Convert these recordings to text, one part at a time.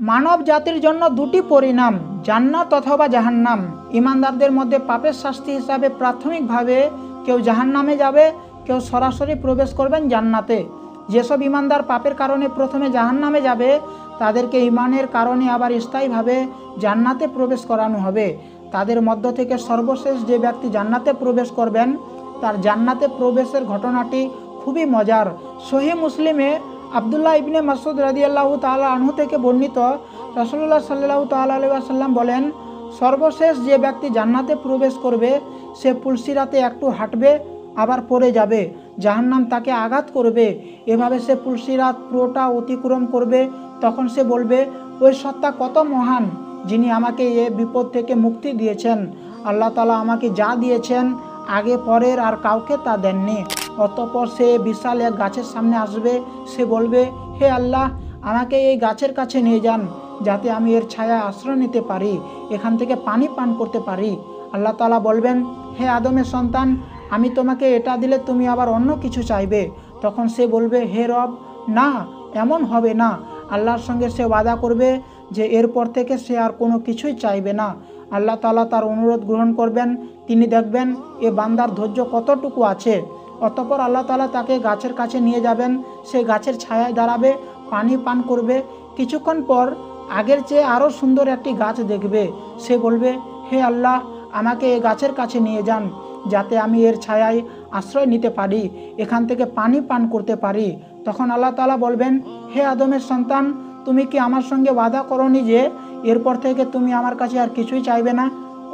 মানব জাতির জন্য দুটি পরিণাম, জান্নাত অথবা জাহান্নাম। ইমানদারদের মধ্যে পাপের শাস্তি হিসাবে প্রাথমিকভাবে কেউ জাহান্নামে যাবে, কেউ সরাসরি প্রবেশ করবেন জান্নাতে। যেসব ইমানদার পাপের কারণে প্রথমে জাহান্নামে যাবে, তাদেরকে ইমানের কারণে আবার স্থায়ীভাবে জান্নাতে প্রবেশ করানো হবে। তাদের মধ্য থেকে সর্বশেষ যে ব্যক্তি জান্নাতে প্রবেশ করবেন, তার জান্নাতে প্রবেশের ঘটনাটি খুবই মজার। সহিহ মুসলিমে আবদুল্লাহ ইবনে মাসউদ রাদিয়াল্লাহু তাআলা আনহু থেকে বর্ণিত, রাসূলুল্লাহ সাল্লাল্লাহু তাআলা আলাইহি ওয়াসাল্লাম বলেন, সর্বশেষ যে ব্যক্তি জান্নাতে প্রবেশ করবে, সে পুলসিরাতে একটু হাঁটবে, আবার পড়ে যাবে। জাহান্নাম তাকে আঘাত করবে। এভাবে সে পুলসিরাত পুরোটা অতিক্রম করবে। তখন সে বলবে, ওই সত্তা কত মহান, যিনি আমাকে এ বিপদ থেকে মুক্তি দিয়েছেন। আল্লাহ তাআলা আমাকে যা দিয়েছেন, আগে পরের আর কাউকে তা দেননি। অতঃপর সে বিশাল এক গাছের সামনে আসবে। সে বলবে, হে আল্লাহ, আমাকে এই গাছের কাছে নিয়ে যান, যাতে আমি এর ছায়ায় আশ্রয় নিতে পারি, এখান থেকে পানি পান করতে পারি। আল্লাহ তাআলা বলবেন, হে আদমের সন্তান, আমি তোমাকে এটা দিলে তুমি আবার অন্য কিছু চাইবে। তখন সে বলবে, হে রব, না, এমন হবে না। আল্লাহর সঙ্গে সে ওয়াদা করবে যে এরপর থেকে সে আর কোনো কিছুই চাইবে না। আল্লাহ তাআলা তার অনুরোধ গ্রহণ করবেন। তিনি দেখবেন এ বান্দার ধৈর্য কতটুকু আছে। অতঃপর আল্লাহ তাআলা তাকে গাছের কাছে নিয়ে যাবেন। সে গাছের ছায়ায় দাঁড়াবে, পানি পান করবে। কিছুক্ষণ পর আগের চেয়ে আরও সুন্দর একটি গাছ দেখবে। সে বলবে, হে আল্লাহ, আমাকে এই গাছের কাছে নিয়ে যান, যাতে আমি এর ছায়ায় আশ্রয় নিতে পারি, এখান থেকে পানি পান করতে পারি। তখন আল্লাহ তাআলা বলবেন, হে আদমের সন্তান, তুমি কি আমার সঙ্গে ওয়াদা করোনি যে এরপর থেকে তুমি আমার কাছে আর কিছুই চাইবে না?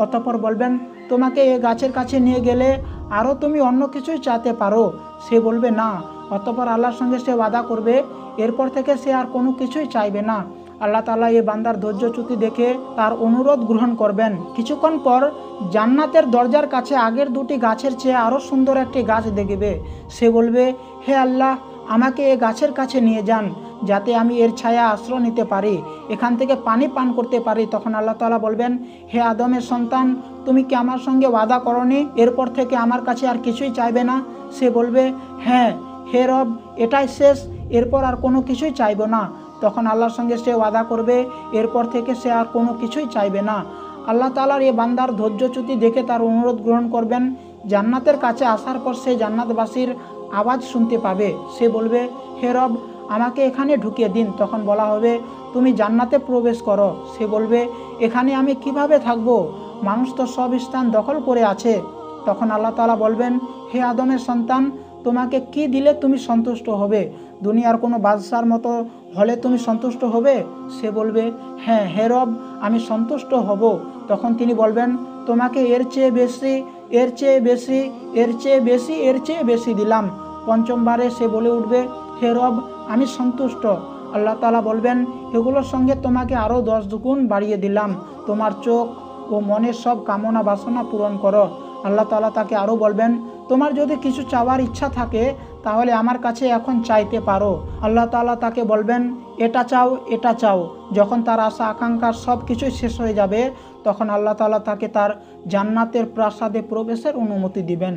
অতঃপর বলবেন, তোমাকে এই গাছের কাছে নিয়ে গেলে আরও তুমি অন্য কিছুই চাইতে পারো। সে বলবে না। অতঃপর আল্লাহর সঙ্গে সে ওয়াদা করবে, এরপর থেকে সে আর কোনো কিছুই চাইবে না। আল্লাহ তাআলা এই বান্দার ধৈর্যচ্যুতি দেখে তার অনুরোধ গ্রহণ করবেন। কিছুক্ষণ পর জান্নাতের দরজার কাছে আগের দুটি গাছের চেয়ে আরও সুন্দর একটি গাছ দেখবে। সে বলবে, হে আল্লাহ, আমাকে এই গাছের কাছে নিয়ে যান, যাতে আমি এর ছায়া আশ্রয় নিতে পারি, এখান থেকে পানি পান করতে পারি। তখন আল্লাহ তাআলা বলবেন, হে আদমের সন্তান, তুমি কি আমার সঙ্গে ওয়াদা করনি এরপর থেকে আমার কাছে আর কিছুই চাইবে না? সে বলবে, হ্যাঁ, হে রব, এটাই শেষ, এরপর আর কোনো কিছুই চাইব না। তখন আল্লাহর সঙ্গে সে ওয়াদা করবে, এরপর থেকে সে আর কোনো কিছুই চাইবে না। আল্লাহ তাআলার এ বান্দার ধৈর্যচ্যুতি দেখে তার অনুরোধ গ্রহণ করবেন। জান্নাতের কাছে আসার পর সে জান্নাতবাসীর আওয়াজ শুনতে পাবে। সে বলবে, হে রব, আমাকে এখানে ঢুকিয়ে দিন। তখন বলা হবে, তুমি জান্নাতে প্রবেশ করো। সে বলবে, এখানে আমি কিভাবে থাকবো? মানুষ তো সব স্থান দখল করে আছে। তখন আল্লাহ তাআলা বলবেন, হে আদমের সন্তান, তোমাকে কি দিলে তুমি সন্তুষ্ট হবে? দুনিয়ার কোনো বাদশার মতো হলে তুমি সন্তুষ্ট হবে? সে বলবে, হ্যাঁ, হে রব, আমি সন্তুষ্ট হব। তখন তিনি বলবেন, তোমাকে এর চেয়ে বেশি, এর চেয়ে বেশি, এর চেয়ে বেশি, এর চেয়ে বেশি দিলাম। পঞ্চমবারে সে বলে উঠবে, হে রব, আমি সন্তুষ্ট। আল্লাহ তাআলা বলবেন, এগুলোর সঙ্গে তোমাকে আরও 10 গুণ বাড়িয়ে দিলাম। তোমার চোখ ও মনের সব কামনা বাসনা পূরণ করো। আল্লাহ তাআলা তাকে আরও বলবেন, তোমার যদি কিছু চাওয়ার ইচ্ছা থাকে, তাহলে আমার কাছে এখন চাইতে পারো। আল্লাহ তাআলা তাকে বলবেন, এটা চাও, এটা চাও। যখন তার আশা আকাঙ্ক্ষার সব কিছুই শেষ হয়ে যাবে, তখন আল্লাহ তাআলা তাকে তার জান্নাতের প্রাসাদে প্রবেশের অনুমতি দিবেন।